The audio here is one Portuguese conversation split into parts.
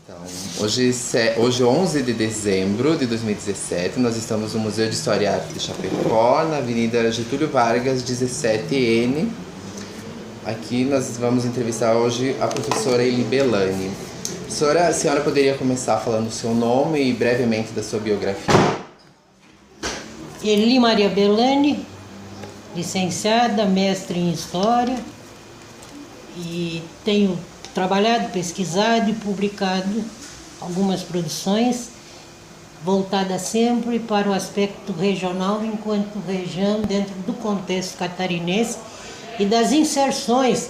Então, hoje 11 de dezembro de 2017, nós estamos no Museu de História e Arte de Chapecó, na Avenida Getúlio Vargas, 17N. Aqui nós vamos entrevistar hoje a professora Eli Belani. Professora, a senhora poderia começar falando o seu nome e brevemente da sua biografia? Eli Maria Belani, licenciada, mestre em História, e tenho trabalhado, pesquisado e publicado algumas produções voltadas sempre para o aspecto regional enquanto região dentro do contexto catarinense e das inserções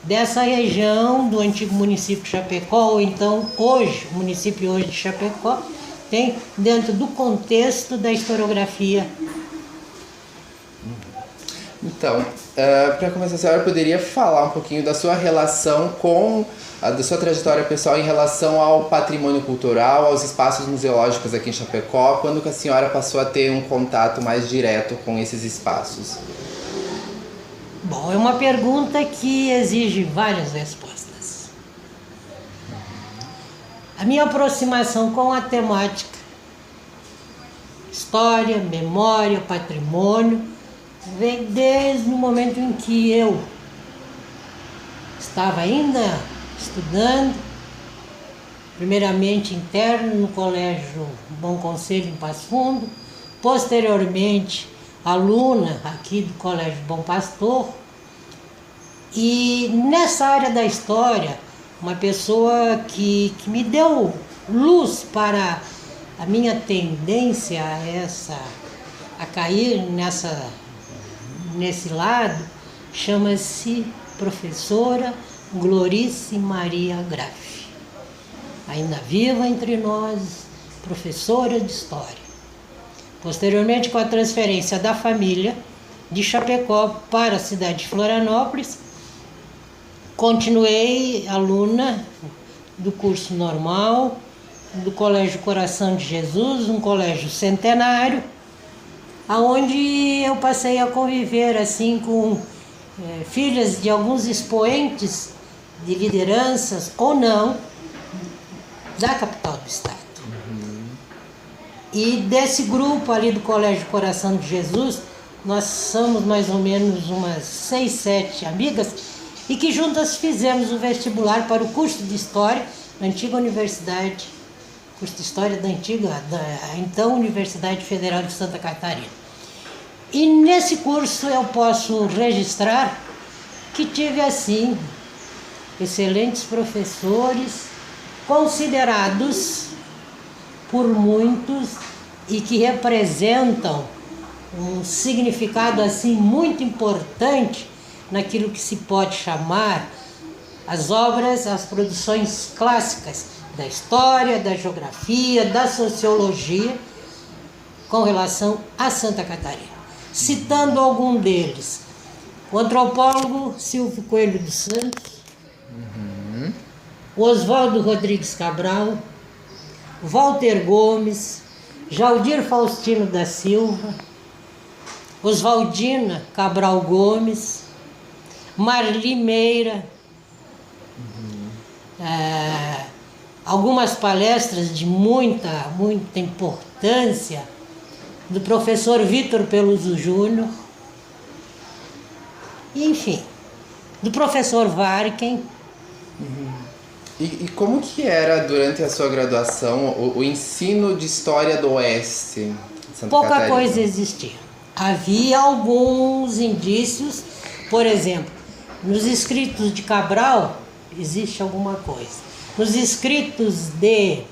dessa região do antigo município de Chapecó, ou então hoje, o município hoje de Chapecó, tem dentro do contexto da historiografia. Então, para começar, a senhora poderia falar um pouquinho da sua relação da sua trajetória pessoal em relação ao patrimônio cultural, aos espaços museológicos aqui em Chapecó, quando que a senhora passou a ter um contato mais direto com esses espaços? Bom, é uma pergunta que exige várias respostas. A minha aproximação com a temática história, memória, patrimônio vem desde o momento em que eu estava ainda estudando, primeiramente interno no Colégio Bom Conselho em Passo Fundo, posteriormente aluna aqui do Colégio Bom Pastor, e nessa área da história, uma pessoa que me deu luz para a minha tendência a cair nesse lado, chama-se professora Glorice Maria Graff, ainda viva entre nós, professora de História. Posteriormente, com a transferência da família de Chapecó para a cidade de Florianópolis, continuei aluna do curso normal, do Colégio Coração de Jesus, um colégio centenário, aonde eu passei a conviver assim com filhas de alguns expoentes de lideranças ou não da capital do estado. E desse grupo ali do Colégio Coração de Jesus, nós somos mais ou menos umas 6, 7 amigas e que juntas fizemos o vestibular para o curso de História na antiga universidade, curso de História da então Universidade Federal de Santa Catarina. E nesse curso eu posso registrar que tive assim excelentes professores, considerados por muitos e que representam um significado assim muito importante naquilo que se pode chamar as obras, as produções clássicas da história, da geografia, da sociologia com relação a Santa Catarina. Citando algum deles, o antropólogo Silvio Coelho dos Santos, o Oswaldo Rodrigues Cabral, Walter Gomes, Jaldir Faustino da Silva, Oswaldina Cabral Gomes, Marli Meira, algumas palestras de muita importância do professor Vitor Peluso Júnior, enfim, do professor Varken. E como que era durante a sua graduação o ensino de História do Oeste de Santa Pouca Catarina? coisa existia. Havia alguns indícios, por exemplo, nos escritos de Cabral existe alguma coisa. Nos escritos de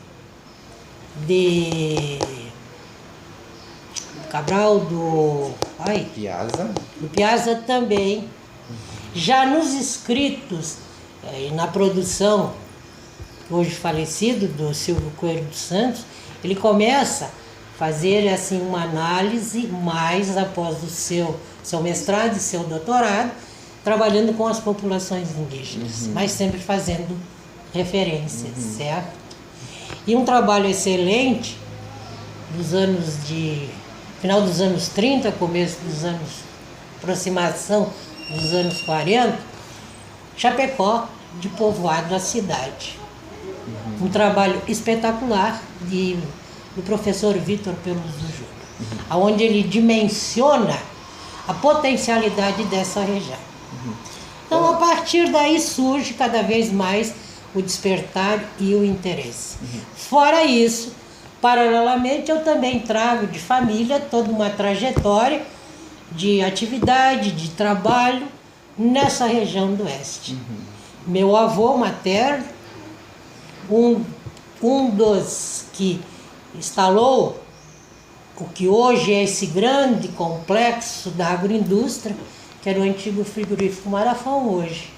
Cabral do Piazza também. Já nos escritos, na produção, hoje falecido, do Silvio Coelho dos Santos, ele começa a fazer assim, uma análise mais após o seu mestrado e seu doutorado, trabalhando com as populações indígenas, mas sempre fazendo referências, certo? E um trabalho excelente final dos anos 30, começo dos anos, aproximação dos anos 40, Chapecó, de povoado à cidade. Um trabalho espetacular do professor Vitor Peluso Júnior, onde ele dimensiona a potencialidade dessa região. Então, a partir daí surge cada vez mais o despertar e o interesse. Fora isso, paralelamente, eu também trago de família toda uma trajetória de atividade, de trabalho nessa região do Oeste. Meu avô materno, um dos que instalou o que hoje é esse grande complexo da agroindústria, que era o antigo frigorífico Marafão, hoje,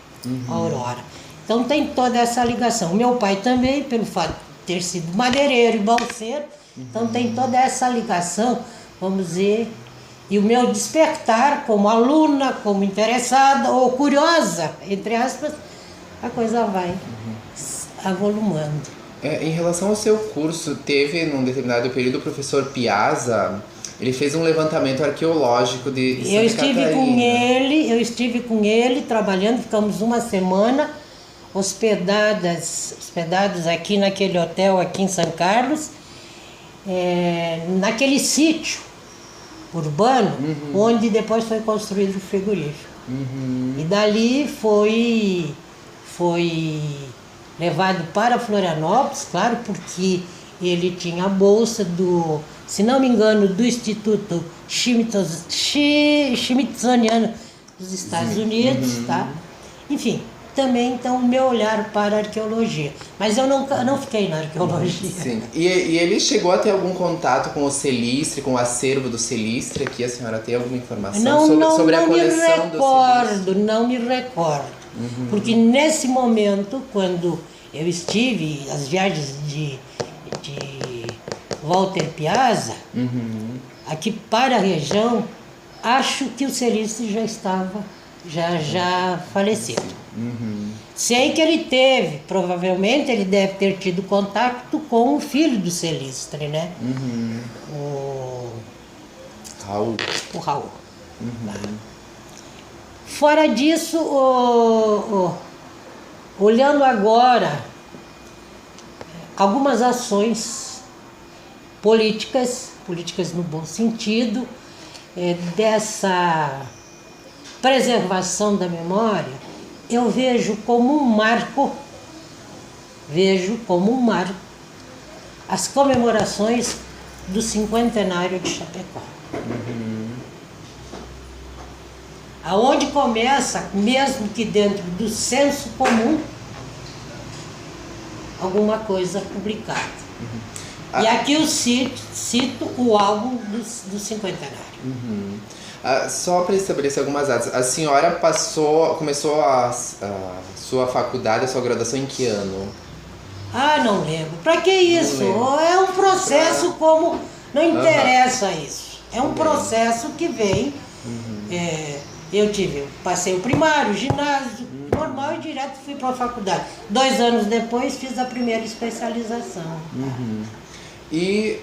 a Aurora. Então tem toda essa ligação. Meu pai também, pelo fato de ter sido madeireiro e balseiro, então tem toda essa ligação, vamos dizer, e o meu despertar como aluna, como interessada ou curiosa, entre aspas, a coisa vai avolumando. Em relação ao seu curso, teve num determinado período o professor Piazza, ele fez um levantamento arqueológico de Santa Catarina. Eu estive com ele trabalhando, ficamos uma semana hospedados aqui naquele hotel aqui em São Carlos, naquele sítio urbano, onde depois foi construído o frigorífico. E dali foi levado para Florianópolis, claro, porque ele tinha a bolsa do, se não me engano, do Instituto Smithsoniano dos Estados Unidos, tá? Enfim, também então o meu olhar para a arqueologia. Mas eu não fiquei na arqueologia. Sim. E ele chegou a ter algum contato com o Celistre, com o acervo do Celistre? Aqui a senhora tem alguma informação sobre a coleção do Celistre? Não me recordo. Porque nesse momento, quando eu estive, as viagens de Walter Piazza, aqui para a região, acho que o Celistre já estava, já falecido. Sei que ele teve, provavelmente ele deve ter tido contato com o filho do Celistre, né? O Raul. Fora disso, olhando agora algumas ações políticas no bom sentido, dessa preservação da memória, eu vejo como um marco as comemorações do 50º de Chapecó. Aonde começa, mesmo que dentro do senso comum, alguma coisa publicada. E aqui eu cito o álbum do 50º. Só para estabelecer algumas datas, a senhora começou a sua faculdade, a sua graduação em que ano? Não lembro. Para que isso? É um processo como... Não interessa isso. É um processo que vem... passei o primário, o ginásio, normal e direto fui para a faculdade. 2 anos depois fiz a primeira especialização. E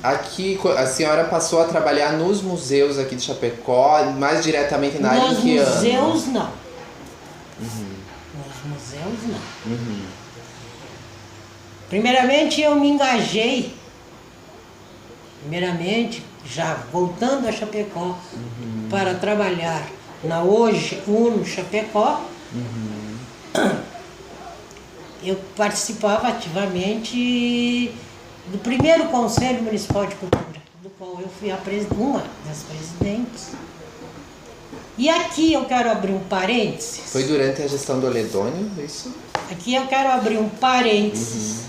aqui a senhora passou a trabalhar nos museus aqui de Chapecó, mais diretamente na área em que ano? Nos museus não. Nos museus não. Primeiramente eu me engajei, já voltando a Chapecó, para trabalhar na hoje UNO Chapecó. Eu participava ativamente do primeiro Conselho Municipal de Cultura, do qual eu fui uma das presidentes. E aqui eu quero abrir um parênteses. Foi durante a gestão do Oledônio, isso? Aqui eu quero abrir um parênteses.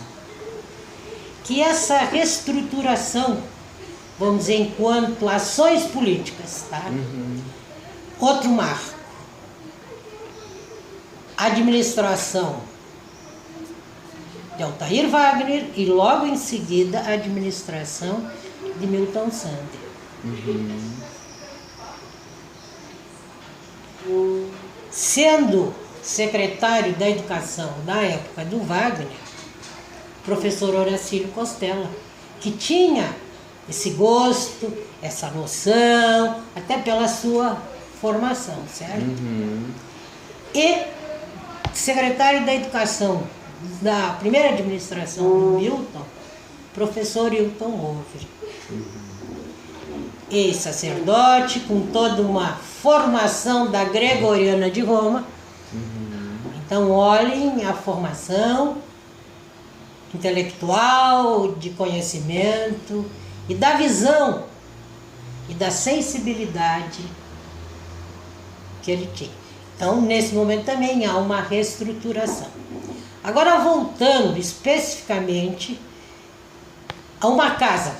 Que essa reestruturação, vamos dizer, enquanto ações políticas, tá? Outro marco. Administração de Altair Wagner e logo em seguida a administração de Milton Sander. Sendo secretário da Educação na época do Wagner, professor Horacílio Costela, que tinha esse gosto, essa noção, até pela sua formação, certo? E secretário da Educação da primeira administração do Milton, professor Hilton Rovere. Ex-sacerdote, com toda uma formação da Gregoriana de Roma. Então, olhem a formação intelectual, de conhecimento e da visão e da sensibilidade que ele tinha. Então, nesse momento também há uma reestruturação. Agora, voltando especificamente a uma casa,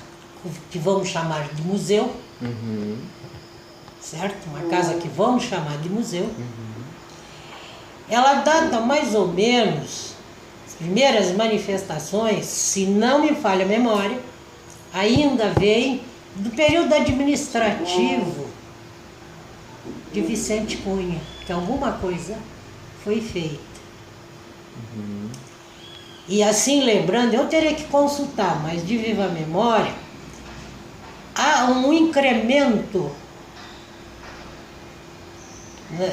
que vamos chamar de museu, certo? Uma casa que vamos chamar de museu. Ela data mais ou menos, as primeiras manifestações, se não me falha a memória, ainda vem do período administrativo de Vicente Cunha, que alguma coisa foi feita. E assim, lembrando, eu teria que consultar, mas de viva memória, há um incremento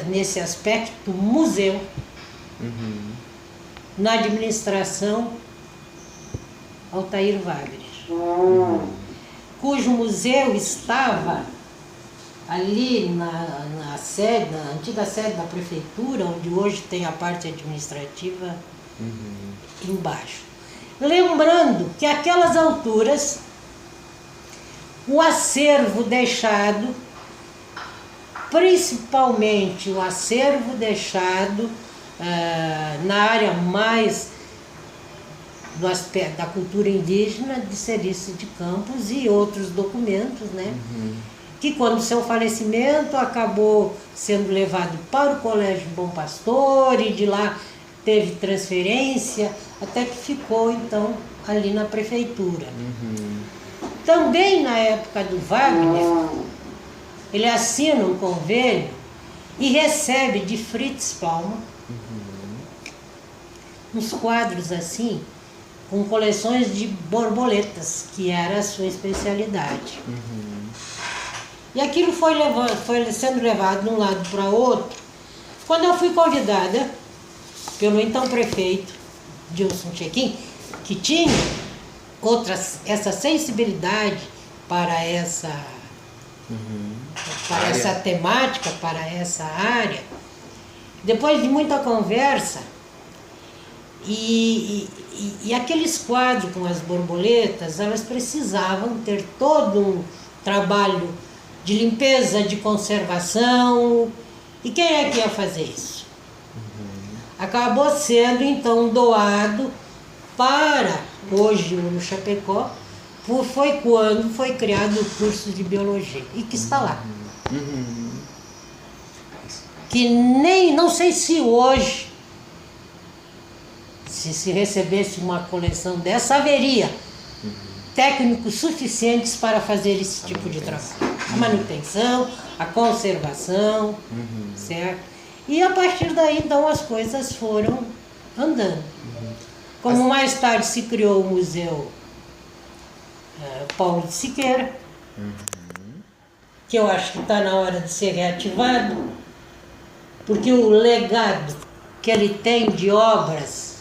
nesse aspecto museu na administração Altair Wagner, cujo museu estava ali na sede, na antiga sede da prefeitura, onde hoje tem a parte administrativa embaixo. Lembrando que aquelas alturas, o acervo deixado, principalmente o acervo deixado na área mais do aspecto da cultura indígena de Cerício de Campos e outros documentos, né? Que quando seu falecimento acabou sendo levado para o Colégio Bom Pastor e de lá teve transferência, até que ficou então ali na prefeitura. Também na época do Wagner, ele assina um convênio e recebe de Fritz Palma uns quadros assim, com coleções de borboletas, que era a sua especialidade. E aquilo foi sendo levado de um lado para outro. Quando eu fui convidada pelo então prefeito Dilson Chequim, que tinha essa sensibilidade para essa temática, para essa área, depois de muita conversa, e aqueles quadros com as borboletas, elas precisavam ter todo um trabalho de limpeza, de conservação. E quem é que ia fazer isso? Acabou sendo então doado para, hoje no Chapecó, foi quando foi criado o curso de biologia, e que está lá. Que nem, não sei se hoje, se recebesse uma coleção dessa, haveria técnicos suficientes para fazer esse tipo de trabalho. A manutenção, a conservação, certo? E a partir daí, então, as coisas foram andando. Como mais tarde se criou o Museu Paulo de Siqueira, que eu acho que está na hora de ser reativado, porque o legado que ele tem de obras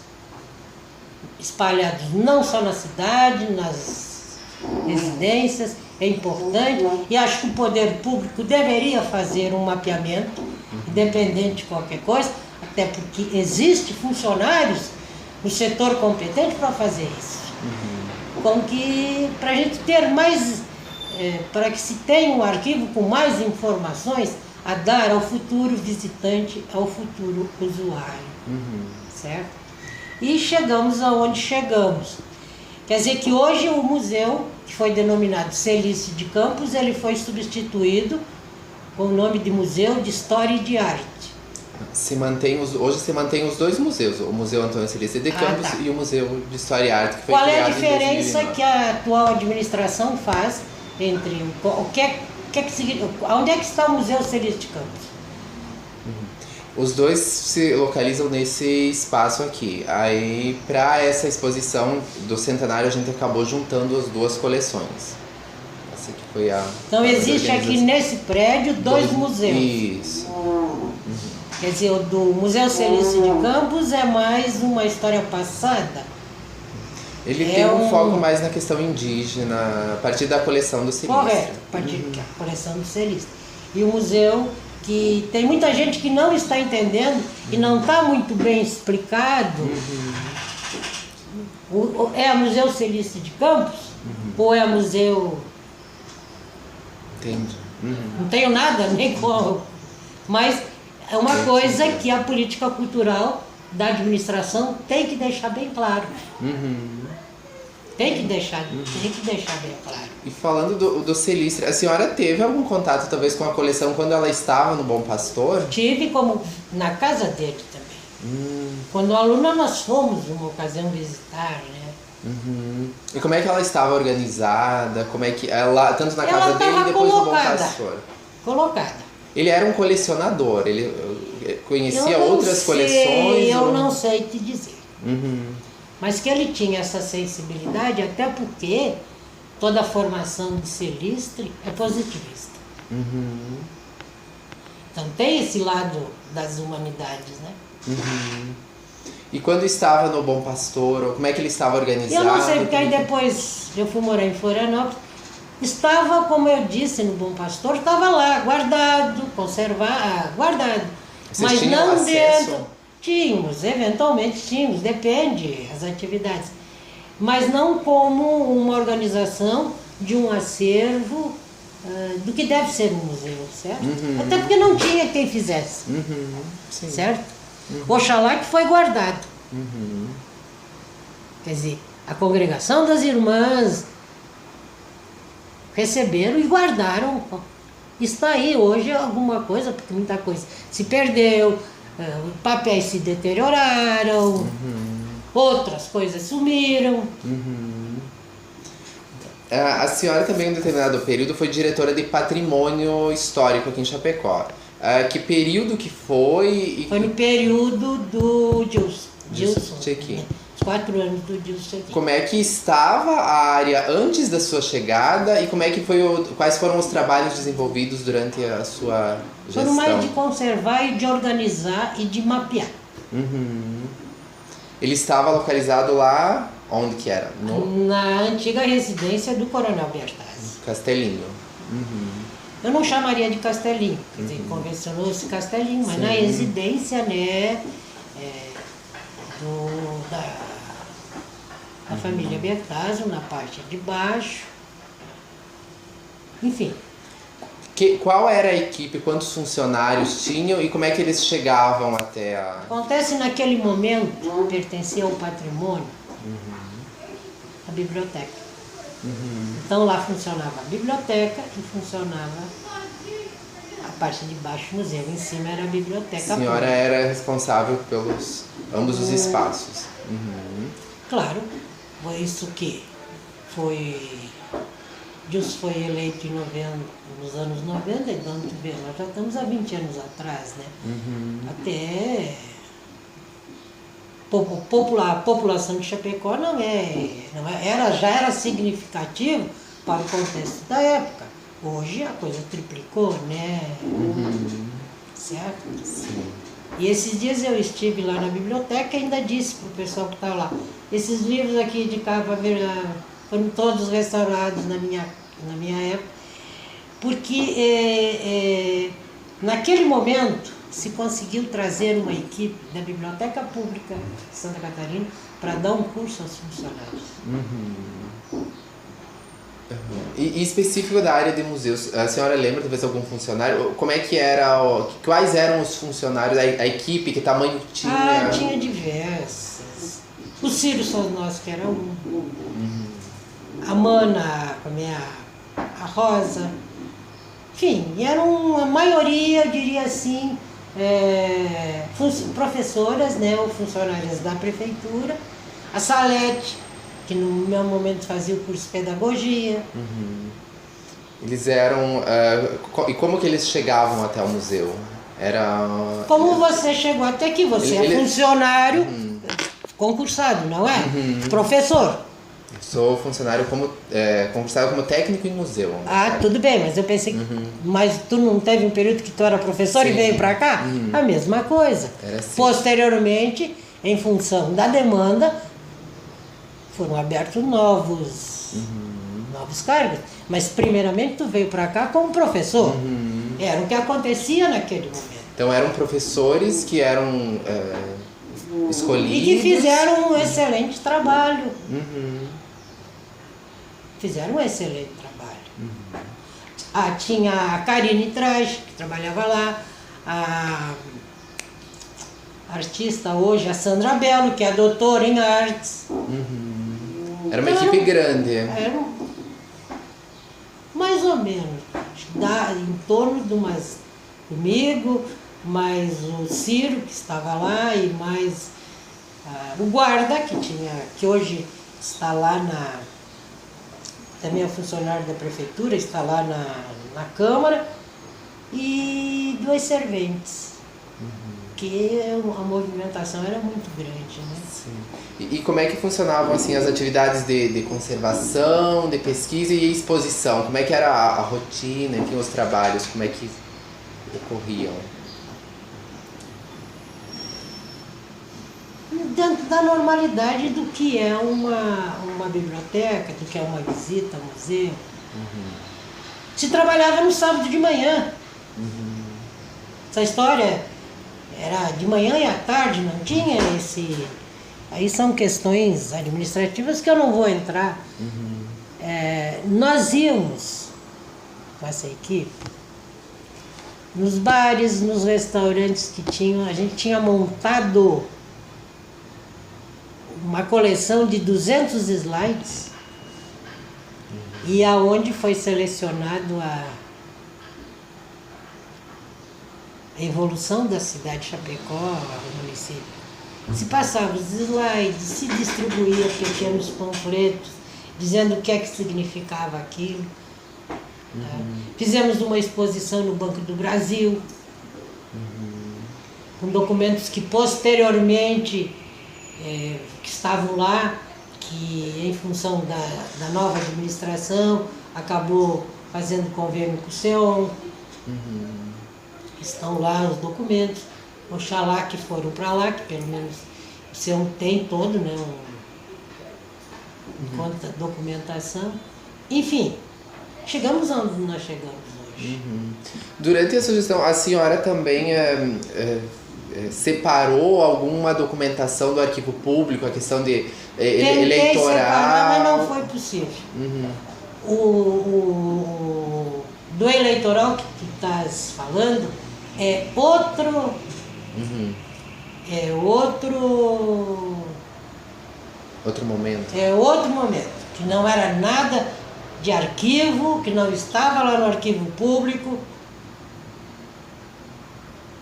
espalhadas não só na cidade, nas residências, é importante, e acho que o poder público deveria fazer um mapeamento, independente de qualquer coisa, até porque existem funcionários no setor competente para fazer isso. Com que, para a gente ter mais, para que se tenha um arquivo com mais informações a dar ao futuro visitante, ao futuro usuário, certo? E chegamos aonde chegamos. Quer dizer que hoje o museu, que foi denominado Cerício de Campos, ele foi substituído com o nome de Museu de História e de Arte. Hoje se mantém os dois museus, o Museu Antônio Cerício de Campos e o Museu de História e Arte, que foi criado em 2009. Qual é a diferença que a atual administração faz entre onde é que está o Museu Cerício de Campos? Os dois se localizam nesse espaço aqui. Aí, para essa exposição do centenário, a gente acabou juntando as duas coleções. Essa aqui foi a... Então existe aqui nesse prédio dois museus. Isso. Quer dizer, o do Museu Celício de Campos é mais uma história passada. Ele tem um foco mais na questão indígena, a partir da coleção do Celício. Correto, a partir da coleção do Celício. E o museu, que tem muita gente que não está entendendo e não está muito bem explicado. É o Museu Celício de Campos? Ou é o museu... Entendi. Não tenho nada, nem como. Mas é uma coisa que a política cultural da administração tem que deixar bem claro. Tem que deixar bem claro. E falando do Celício, a senhora teve algum contato talvez com a coleção quando ela estava no Bom Pastor? Tive como na casa dele também. Quando aluna nós fomos uma ocasião visitar, né? E como é que ela estava organizada? Como é que ela, tanto na casa dele e depois no Bom Pastor? Colocada. Ele era um colecionador, ele conhecia outras coleções? Eu não sei te dizer. Mas que ele tinha essa sensibilidade, até porque toda a formação de Celistre é positivista. Então tem esse lado das humanidades, né? E quando estava no Bom Pastor, como é que ele estava organizado? Eu não sei, porque aí depois eu fui morar em Florianópolis. Estava, como eu disse, no Bom Pastor, estava lá, guardado, guardado. Vocês mas tinham não acesso? dentro. Tínhamos, eventualmente tínhamos, depende das atividades. Mas não como uma organização de um acervo do que deve ser um museu, certo? Até porque não tinha quem fizesse, certo? Oxalá que foi guardado. Quer dizer, a congregação das irmãs receberam e guardaram. Está aí hoje alguma coisa, porque muita coisa se perdeu, papéis se deterioraram, outras coisas sumiram. A senhora também, em um determinado período, foi diretora de patrimônio histórico aqui em Chapecó. Que período que foi? Foi no período do Dilson. Chequi. Os 4 anos do Dilson. Como é que estava a área antes da sua chegada e como é que quais foram os trabalhos desenvolvidos durante a sua gestão? Foram mais de conservar e de organizar e de mapear. Ele estava localizado lá, onde que era? Na antiga residência do Coronel Bertazzi. Castelinho. Eu não chamaria de Castelinho, quer dizer, convencionou-se Castelinho, mas na residência, né, da família Bertazzi, na parte de baixo. Enfim. Qual era a equipe, quantos funcionários tinham e como é que eles chegavam até a... Acontece naquele momento, pertencia ao patrimônio, a biblioteca. Então lá funcionava a biblioteca e funcionava a parte de baixo do museu. Em cima era a biblioteca. A senhora era responsável pelos ambos os espaços. Claro, foi isso que foi... Dilson foi eleito nos anos 90, então nós já estamos há 20 anos atrás, né? Até a população de Chapecó já era significativo para o contexto da época. Hoje a coisa triplicou, né? Certo? Sim. E esses dias eu estive lá na biblioteca e ainda disse para o pessoal que está lá, esses livros aqui de capa foram todos restaurados na minha época, porque naquele momento se conseguiu trazer uma equipe da Biblioteca Pública de Santa Catarina para dar um curso aos funcionários. E específico da área de museus, a senhora lembra talvez algum funcionário? Como é que era, quais eram os funcionários, a equipe, que tamanho tinha? Tinha diversas. O Ciro Sosnowski que era um. A Mana, a Rosa. Enfim, eram a maioria, eu diria assim, professoras, né, ou funcionárias da prefeitura. A Salete, que no meu momento fazia o curso de pedagogia. Eles eram... e como que eles chegavam até o museu? Como você chegou até aqui? Você é funcionário concursado, não é? Professor. Sou funcionário concursado como técnico em museu. Ah, tudo bem, mas eu pensei que... Mas tu não teve um período que tu era professor e veio para cá? A mesma coisa. Era assim. Posteriormente, em função da demanda, foram abertos novos cargos. Mas primeiramente tu veio para cá como professor. Era o que acontecia naquele momento. Então eram professores que eram escolhidos. E que fizeram um excelente trabalho. Fizeram um excelente trabalho. Tinha a Karine Traje, que trabalhava lá, a artista hoje, a Sandra Belo, que é doutora em artes. Era uma equipe grande. Era mais ou menos, em torno de umas, comigo, mais o Ciro, que estava lá, e mais o guarda, que hoje está lá também é funcionário da prefeitura, está lá na Câmara, e 2 serventes, que a movimentação era muito grande, né? Sim. E como é que funcionavam assim as atividades de conservação, de pesquisa e exposição? Como é que era a rotina, enfim, os trabalhos, como é que ocorriam? Dentro da normalidade do que é uma biblioteca, do que é uma visita a museu. Se trabalhava no sábado de manhã. Essa história era de manhã e à tarde, não tinha esse... Aí são questões administrativas que eu não vou entrar. Nós íamos com essa equipe nos bares, nos restaurantes que tinham, a gente tinha montado uma coleção de 200 slides e aonde foi selecionado a evolução da cidade de Chapecó, o município. Se passava os slides, se distribuía pequenos panfletos dizendo o que é que significava aquilo. Fizemos uma exposição no Banco do Brasil, com documentos que posteriormente que estavam lá, que em função da nova administração acabou fazendo convênio com o SEON. Estão lá os documentos. Oxalá que foram para lá, que pelo menos o SEON tem todo, né, conta documentação. Enfim, chegamos onde nós chegamos hoje. Durante a sua gestão, a senhora também separou alguma documentação do arquivo público, a questão de eleitoral? Separar, mas não foi possível. Do eleitoral que tu estás falando é outro... Outro momento. É outro momento, que não era nada de arquivo, que não estava lá no arquivo público,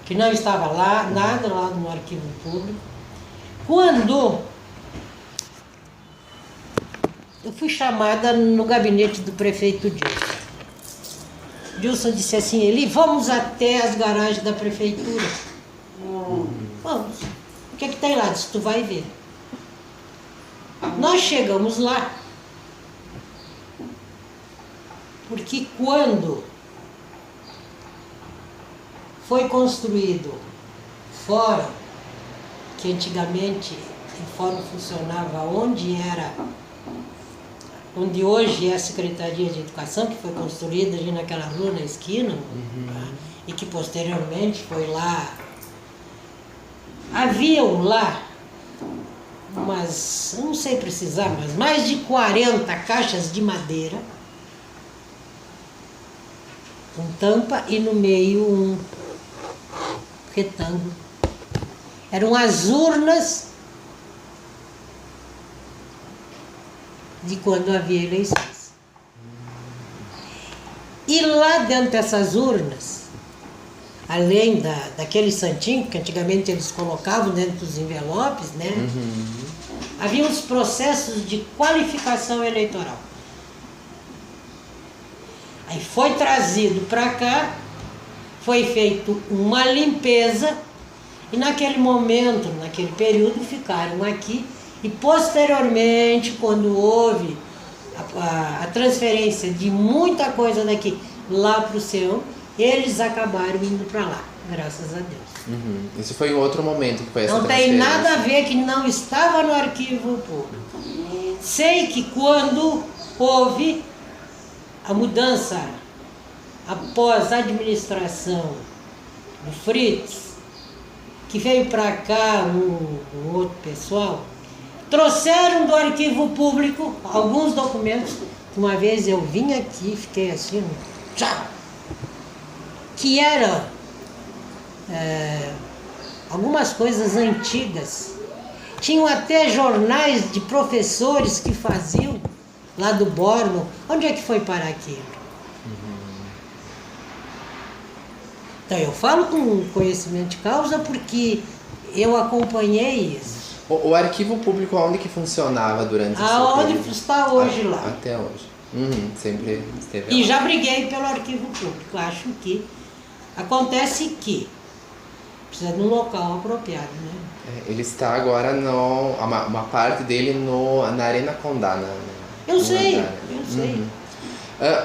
que não estava lá, nada lá no arquivo público. Quando eu fui chamada no gabinete do prefeito Dilson. Dilson disse assim, Eli, vamos até as garagens da prefeitura. Vamos. O que é que tem lá? Disse, tu vai ver. Nós chegamos lá, porque quando foi construído fórum, que antigamente o fórum funcionava onde hoje é a Secretaria de Educação, que foi construída ali naquela rua, na esquina, e que posteriormente foi lá. Haviam lá umas, não sei precisar, mas mais de 40 caixas de madeira, com tampa e no meio um retângulo. Eram as urnas de quando havia eleições. E lá dentro dessas urnas, além daquele santinho que antigamente eles colocavam dentro dos envelopes, né? Havia os processos de qualificação eleitoral. Aí foi trazido para cá, foi feito uma limpeza e naquele momento, naquele período, ficaram aqui E posteriormente, quando houve a transferência de muita coisa daqui lá para o céu, eles acabaram indo para lá, graças a Deus. Isso foi em outro momento que foi essa Não tem transferência. nada a ver, que não estava no arquivo público. Sei que quando houve a mudança após a administração do Fritz, que veio para cá um outro pessoal, trouxeram do arquivo público alguns documentos. Uma vez eu vim aqui, fiquei assim, tchau, que eram algumas coisas antigas. Tinham até jornais de professores que faziam lá do Borno. Onde é que foi parar aquilo? Então eu falo com conhecimento de causa porque eu acompanhei isso. O arquivo público onde que funcionava durante esse Aonde período? está hoje lá. Até hoje. Sempre esteve E lá. já briguei pelo arquivo público. Acho que acontece que precisa de um local apropriado, né? Ele está agora uma parte dele na Arena Condá. Eu sei.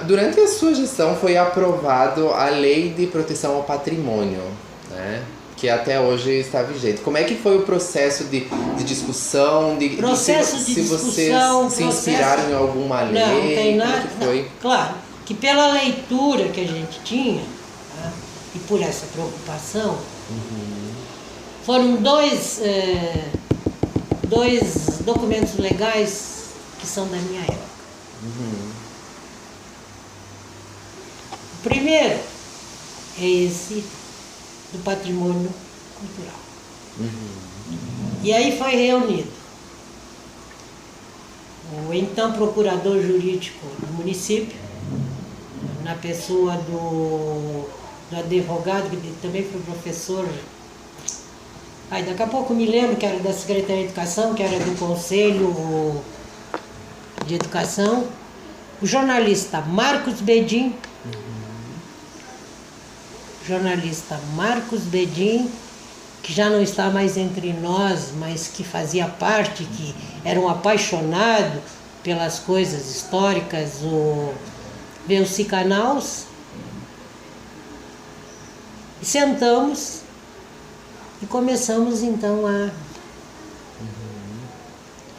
Durante a sua gestão foi aprovado a Lei de Proteção ao Patrimônio, né? Que até hoje está vigente. Como é que foi o processo de discussão? Se vocês se inspiraram em alguma lei? Não tem nada. Que foi? Claro, que pela leitura que a gente tinha, tá? E por essa preocupação, foram dois documentos legais que são da minha época. O primeiro é esse do patrimônio cultural. E aí foi reunido o então procurador jurídico do município, na pessoa do advogado, que também foi professor. Daqui a pouco me lembro, que era da Secretaria de Educação, que era do Conselho de Educação, o jornalista Marcos Bedin, que já não está mais entre nós, mas que fazia parte, que era um apaixonado pelas coisas históricas, o Velci Canals. E sentamos e começamos então a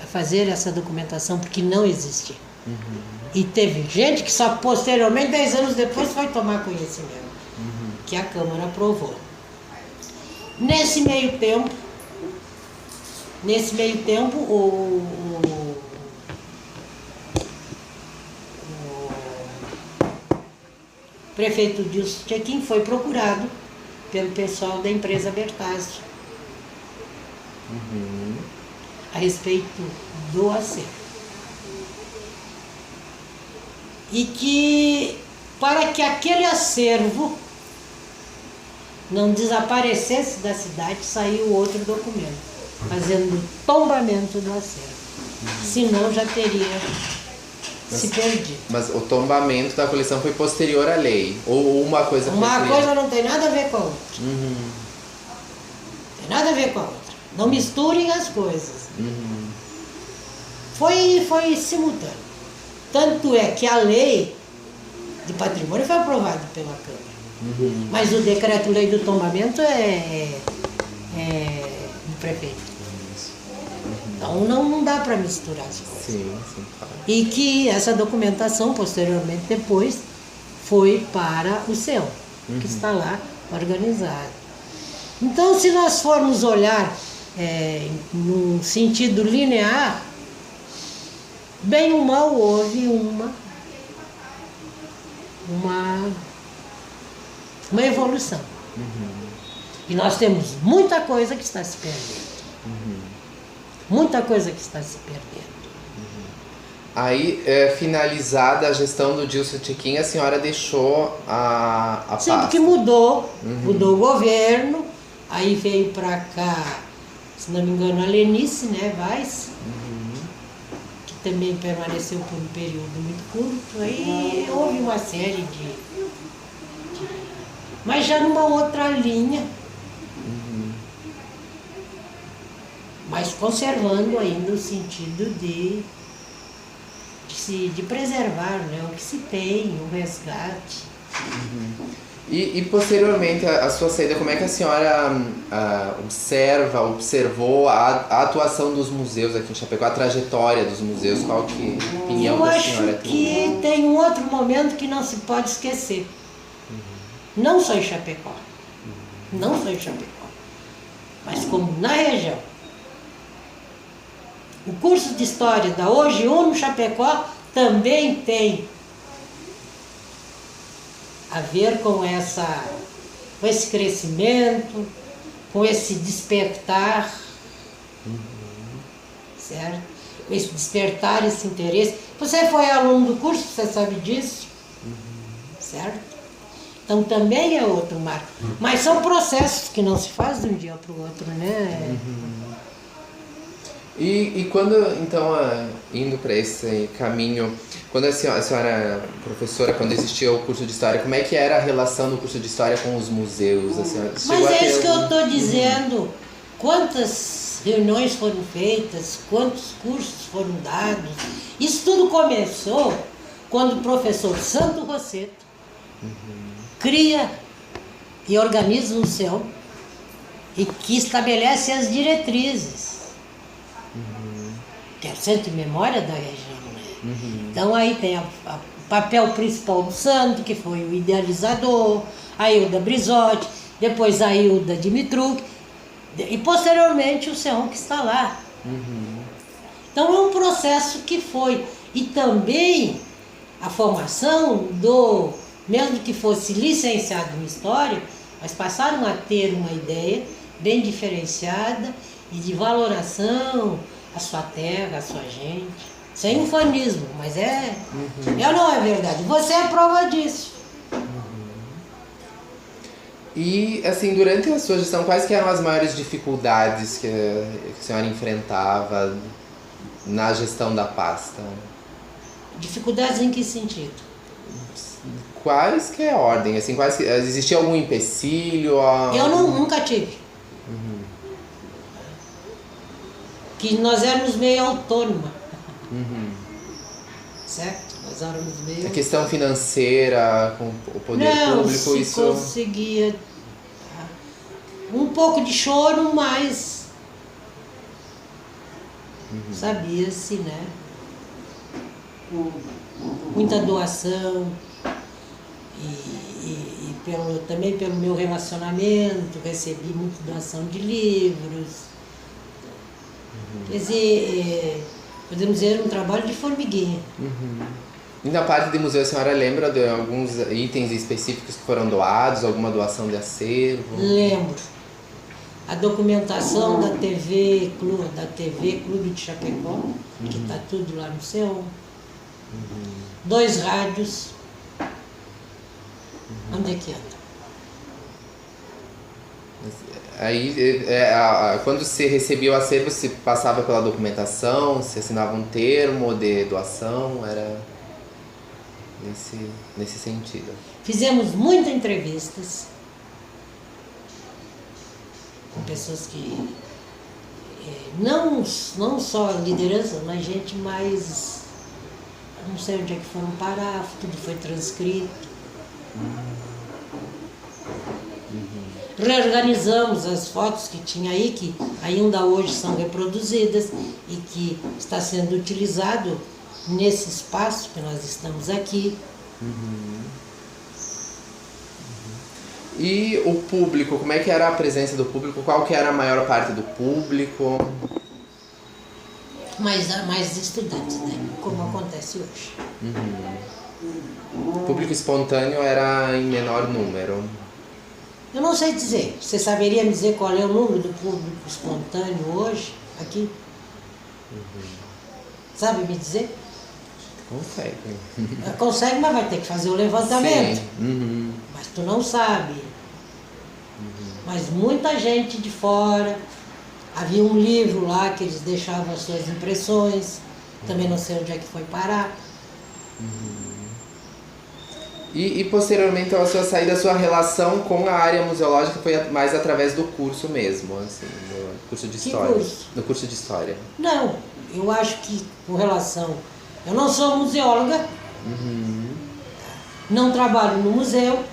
fazer essa documentação, porque não existia. E teve gente que só posteriormente, 10 anos depois, foi tomar conhecimento, que a Câmara aprovou. Nesse meio tempo, o prefeito Dilson Tchequim foi procurado pelo pessoal da empresa Bertazzi a respeito do acervo. E que, para que aquele acervo não desaparecesse da cidade, saiu outro documento, fazendo o tombamento do acervo. Senão já teria se perdido. Mas o tombamento da coleção foi posterior à lei? Ou uma coisa... Uma coisa não tem nada a ver com a outra. Tem nada a ver com a outra. Não misturem as coisas. Foi simultâneo. Tanto é que a lei de patrimônio foi aprovada pela Câmara. Mas o decreto-lei do tombamento é do prefeito. Então não dá para misturar as coisas. Sim, claro. E que essa documentação, posteriormente, depois, foi para o CEU, que está lá organizado. Então, se nós formos olhar num sentido linear, bem ou mal houve uma evolução. E nós temos muita coisa que está se perdendo. Muita coisa que está se perdendo. Aí, finalizada a gestão do Dilson Tchequim, a senhora deixou a Sim, pasta. porque mudou o governo, aí veio para cá, se não me engano, a Lenice, né, Weiss, que também permaneceu por um período muito curto. Aí houve uma série mas já numa outra linha. mas conservando ainda o sentido de preservar, né, o que se tem, o resgate. E posteriormente a sua saída, como é que a senhora observou a atuação dos museus aqui em Chapecó, a trajetória dos museus? Qual que a opinião da senhora tem? Eu acho que tem um outro momento que não se pode esquecer. Não só em Chapecó, não só em Chapecó, mas como na região. O curso de História da Hoje Uno Chapecó também tem a ver com esse crescimento, com esse despertar, certo? Esse despertar, esse interesse. Você foi aluno do curso, você sabe disso, certo? Então também é outro marco. Mas são processos que não se faz de um dia para o outro, né? E quando, então, indo para esse caminho, quando a senhora era professora, quando existia o curso de História, como é que era a relação do curso de História com os museus? Mas é isso que eu estou dizendo. Quantas reuniões foram feitas, quantos cursos foram dados. Isso tudo começou quando o professor Santo Rosseto cria e organiza um CEU e que estabelece as diretrizes. Que é o Centro de Memória da região, né? Então aí tem o papel principal do Santo, que foi o idealizador, a Hilda Brizotti, depois a Hilda Dimitruk, e posteriormente o CEU que está lá. Então é um processo que foi. E também a formação mesmo que fosse licenciado em História, mas passaram a ter uma ideia bem diferenciada e de valoração a sua terra, a sua gente, sem ufanismo, mas é ou não é verdade? Você é prova disso. E, assim, durante a sua gestão, quais que eram as maiores dificuldades que a senhora enfrentava na gestão da pasta? Dificuldades em que sentido? Quais que é a ordem? Assim, existia algum empecilho? Eu nunca tive. Que nós éramos meio autônoma. Certo? Nós éramos meio... A questão financeira, com o poder público, isso... Não, se conseguia um pouco de choro, mas sabia-se, né? Muita doação e também pelo meu relacionamento, recebi muita doação de livros. Quer dizer, podemos dizer, um trabalho de formiguinha. E na parte de museu, a senhora lembra de alguns itens específicos que foram doados, alguma doação de acervo? Lembro. A documentação da TV Clube de Chapecó, que está tudo lá no céu. 2 rádios. Onde é que anda? Aí, quando se recebia o acervo, se passava pela documentação, se assinava um termo de doação, era nesse sentido. Fizemos muitas entrevistas com pessoas que, não só liderança, mas gente mais, não sei onde é que foram parar, tudo foi transcrito. Reorganizamos as fotos que tinha aí, que ainda hoje são reproduzidas e que está sendo utilizado nesse espaço que nós estamos aqui. E o público, como é que era a presença do público? Qual que era a maior parte do público? Mais estudantes, né? Como acontece hoje. O público espontâneo era em menor número. Eu não sei dizer. Você saberia me dizer qual é o número do público espontâneo hoje, aqui? Sabe me dizer? Consegue. Consegue, mas vai ter que fazer o levantamento. Sim. Mas tu não sabe. Mas muita gente de fora. Havia um livro lá que eles deixavam as suas impressões. Também não sei onde é que foi parar. E posteriormente, então, a sua saída, a sua relação com a área museológica foi mais através do curso mesmo, assim, do curso de história. Que curso? Do curso de história. Não, eu acho que com relação... Eu não sou museóloga, não trabalho no museu,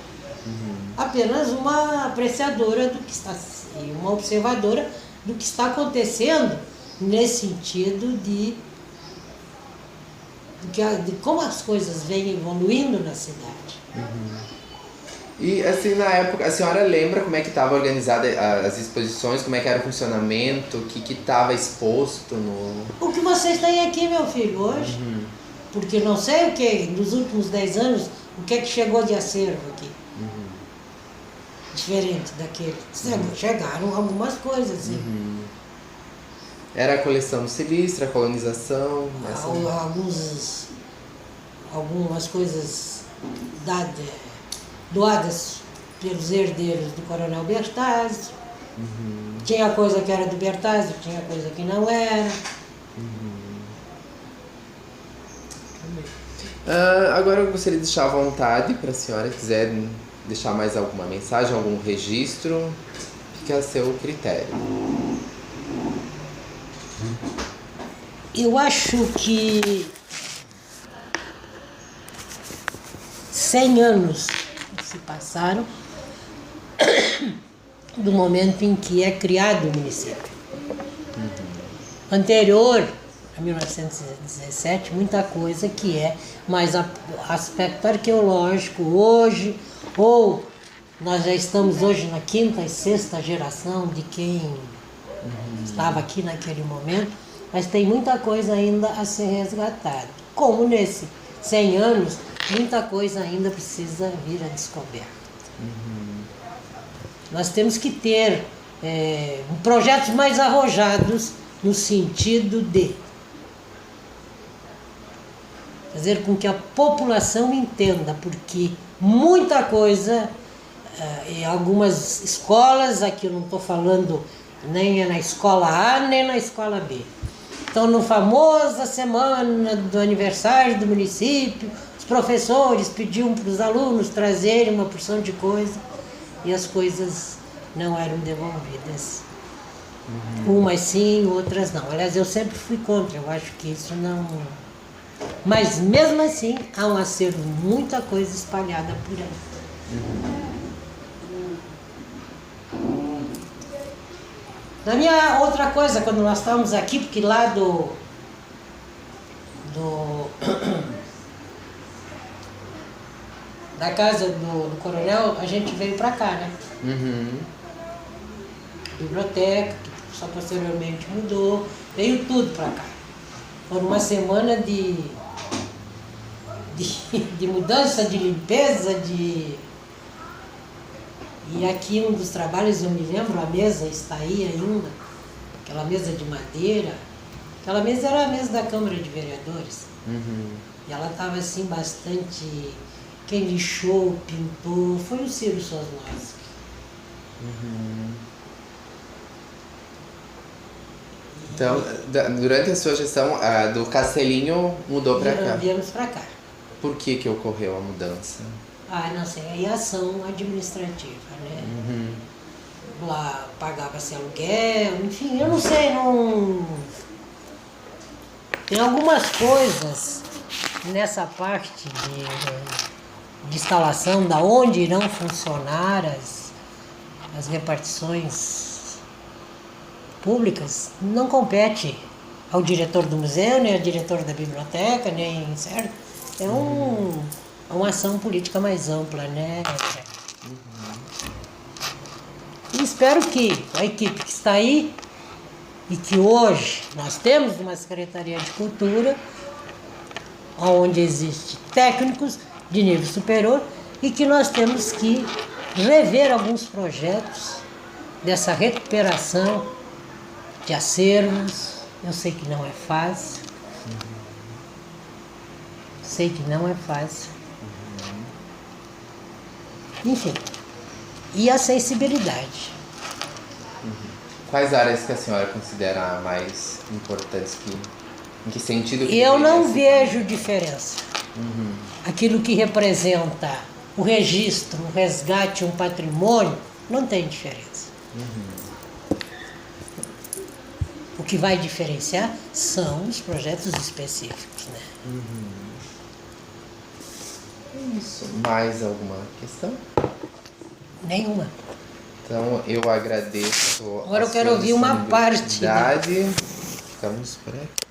apenas uma apreciadora do que está... e uma observadora do que está acontecendo nesse sentido de como as coisas vêm evoluindo na cidade. E assim, na época, a senhora lembra como é que estava organizada as exposições, como é que era o funcionamento, o que estava exposto no... O que vocês têm aqui, meu filho, hoje, porque não sei o que, nos últimos 10 anos, o que é que chegou de acervo aqui. Diferente daquele. Chegaram algumas coisas, assim. Era a coleção do Silistra, a colonização... Algumas coisas doadas pelos herdeiros do Coronel Bertazzi. Tinha coisa que era do Bertazzi, tinha coisa que não era. Agora eu gostaria de deixar à vontade para a senhora, quiser deixar mais alguma mensagem, algum registro, fica a seu critério. Eu acho que 100 anos se passaram do momento em que é criado o município. Anterior a 1917, muita coisa que é mais aspecto arqueológico hoje, ou nós já estamos hoje na 5ª e 6ª geração de quem estava aqui naquele momento, mas tem muita coisa ainda a ser resgatada. Como nesse 100 anos, muita coisa ainda precisa vir a descoberta. Nós temos que ter projetos mais arrojados no sentido de fazer com que a população entenda, porque muita coisa, em algumas escolas, aqui eu não estou falando nem na escola A, nem na escola B. Então, no famosa semana do aniversário do município, os professores pediam para os alunos trazerem uma porção de coisa e as coisas não eram devolvidas. Umas sim, outras não. Aliás, eu sempre fui contra, eu acho que isso não... Mas mesmo assim, há um acervo, muita coisa espalhada por aí. Na minha outra coisa, quando nós estávamos aqui, porque lá da casa do coronel, a gente veio pra cá, né? Biblioteca, que só posteriormente mudou, veio tudo pra cá. Foi uma semana de mudança, de limpeza, E aqui um dos trabalhos, eu me lembro, a mesa está aí ainda, aquela mesa de madeira. Aquela mesa era a mesa da Câmara de Vereadores. E ela estava assim bastante... Quem lixou, pintou, foi o Ciro Sosnowski. Então, durante a sua gestão, do Castelinho mudou para cá? Viemos para cá. Por que ocorreu a mudança? Não sei, aí ação administrativa, né? Lá pagava-se aluguel, enfim, eu não sei, não... Tem algumas coisas nessa parte de instalação, da onde irão funcionar as repartições públicas, não compete ao diretor do museu, nem ao diretor da biblioteca, nem, certo? É uma ação política mais ampla, né? E espero que a equipe que está aí, e que hoje nós temos uma Secretaria de Cultura, onde existem técnicos de nível superior, e que nós temos que rever alguns projetos dessa recuperação de acervos. Eu sei que não é fácil. Sei que não é fácil. Enfim. E a sensibilidade. Quais áreas que a senhora considera mais importantes? Em que sentido que eu não deveria vejo diferença. Aquilo que representa o registro, o resgate, um patrimônio, não tem diferença. O que vai diferenciar são os projetos específicos, né? Isso. Mais alguma questão? Nenhuma. Então eu agradeço. Agora eu quero ouvir uma parte, né? Ficamos por aqui.